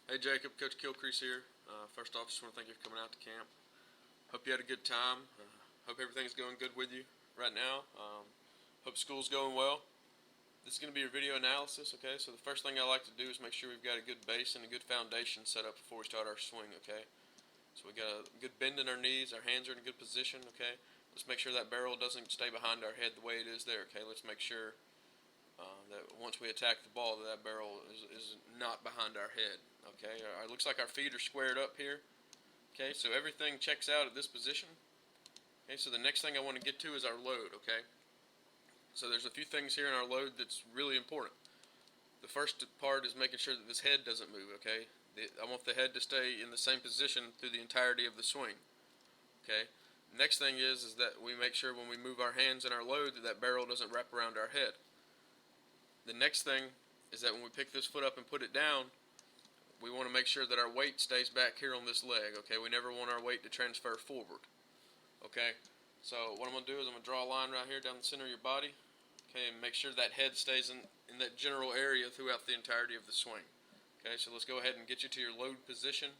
Hey Jacob, Coach Kilcrease here. First off, just want to thank you for coming out to camp. Hope you had a good time. Hope everything's going good with you right now. Hope school's going well. This is going to be your video analysis, okay? So the first thing I like to do is make sure we've got a good base and a good foundation set up before we start our swing, okay? So we got a good bend in our knees, our hands are in a good position, okay? Let's make sure that barrel doesn't stay behind our head the way it is there, okay? Let's make sure that once we attack the ball that barrel is not behind our head, okay? It looks like our feet are squared up here, okay? So everything checks out at this position. Okay, so the next thing I want to get to is our load, okay? So there's a few things here in our load that's really important. The first part is making sure that this head doesn't move, okay? I want the head to stay in the same position through the entirety of the swing, okay? Next thing is that we make sure when we move our hands in our load that barrel doesn't wrap around our head. The next thing is that when we pick this foot up and put it down, we want to make sure that our weight stays back here on this leg, okay? We never want our weight to transfer forward, okay? So what I'm going to do is I'm going to draw a line right here down the center of your body, okay, and make sure that head stays in that general area throughout the entirety of the swing. Okay, so let's go ahead and get you to your load position.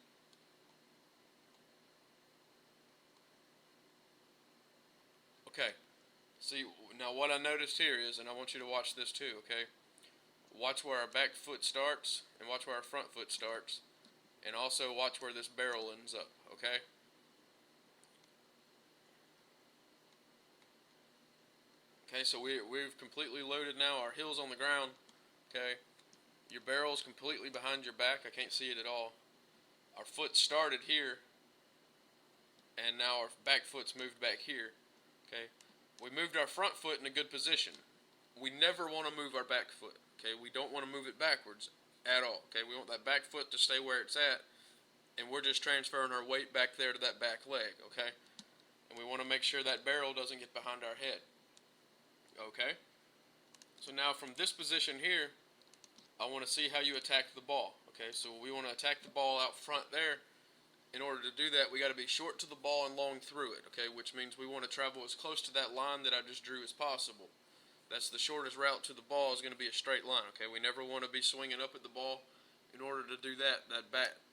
Okay, see, now what I noticed here is, and I want you to watch this too, okay? Watch where our back foot starts, and watch where our front foot starts, and also watch where this barrel ends up, okay? Okay, so we've completely loaded now, our heel's on the ground, okay? Your barrel's completely behind your back, I can't see it at all. Our foot started here, and now our back foot's moved back here, okay? We moved our front foot in a good position. We never want to move our back foot, okay? We don't want to move it backwards at all, okay? We want that back foot to stay where it's at, and we're just transferring our weight back there to that back leg, okay? And we want to make sure that barrel doesn't get behind our head, okay? So now from this position here, I want to see how you attack the ball, okay? So we want to attack the ball out front there. In order to do that, we got to be short to the ball and long through it, okay? Which means we want to travel as close to that line that I just drew as possible. That's the shortest route to the ball is going to be a straight line, okay? We never want to be swinging up at the ball. In order to do that,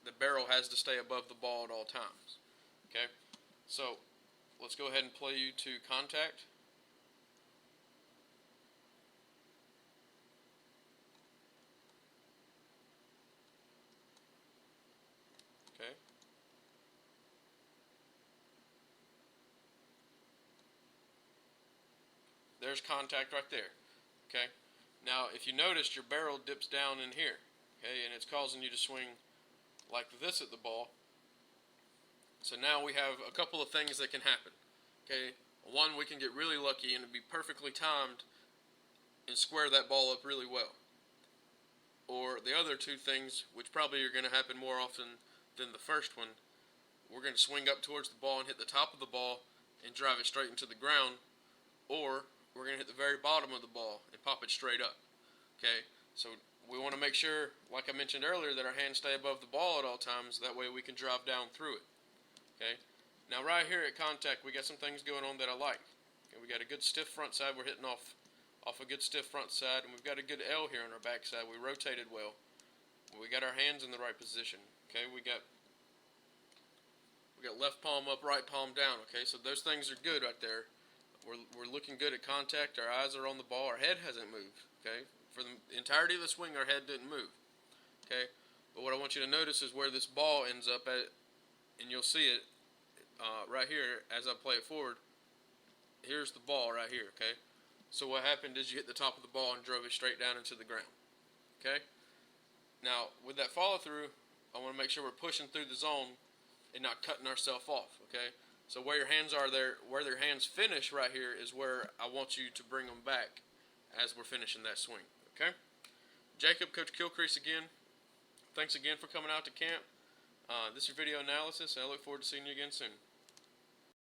the barrel has to stay above the ball at all times, okay? So let's go ahead and play you to contact. Okay. There's contact right there, okay? Now, if you noticed, your barrel dips down in here, okay, and it's causing you to swing like this at the ball. So now we have a couple of things that can happen, okay? One, we can get really lucky and be perfectly timed and square that ball up really well. Or the other two things, which probably are going to happen more often than the first one, we're going to swing up towards the ball and hit the top of the ball and drive it straight into the ground, or we're going to hit the very bottom of the ball and pop it straight up, okay? So we want to make sure, like I mentioned earlier, that our hands stay above the ball at all times. That way we can drive down through it, okay? Now right here at contact, we got some things going on that I like. Okay, we got a good stiff front side. We're hitting off a good stiff front side, and we've got a good L here on our back side. We rotated well. We got our hands in the right position, okay? We got left palm up, right palm down, okay? So those things are good right there. We're looking good at contact. Our eyes are on the ball. Our head hasn't moved, okay? For the entirety of the swing, our head didn't move, okay? But what I want you to notice is where this ball ends up at, and you'll see it right here as I play it forward. Here's the ball right here, okay? So what happened is you hit the top of the ball and drove it straight down into the ground, okay? Now, with that follow-through, I want to make sure we're pushing through the zone and not cutting ourselves off, okay? So where your hands are there, where their hands finish right here is where I want you to bring them back as we're finishing that swing, okay? Jacob, Coach Kilcrease again. Thanks again for coming out to camp. This is your video analysis, and I look forward to seeing you again soon.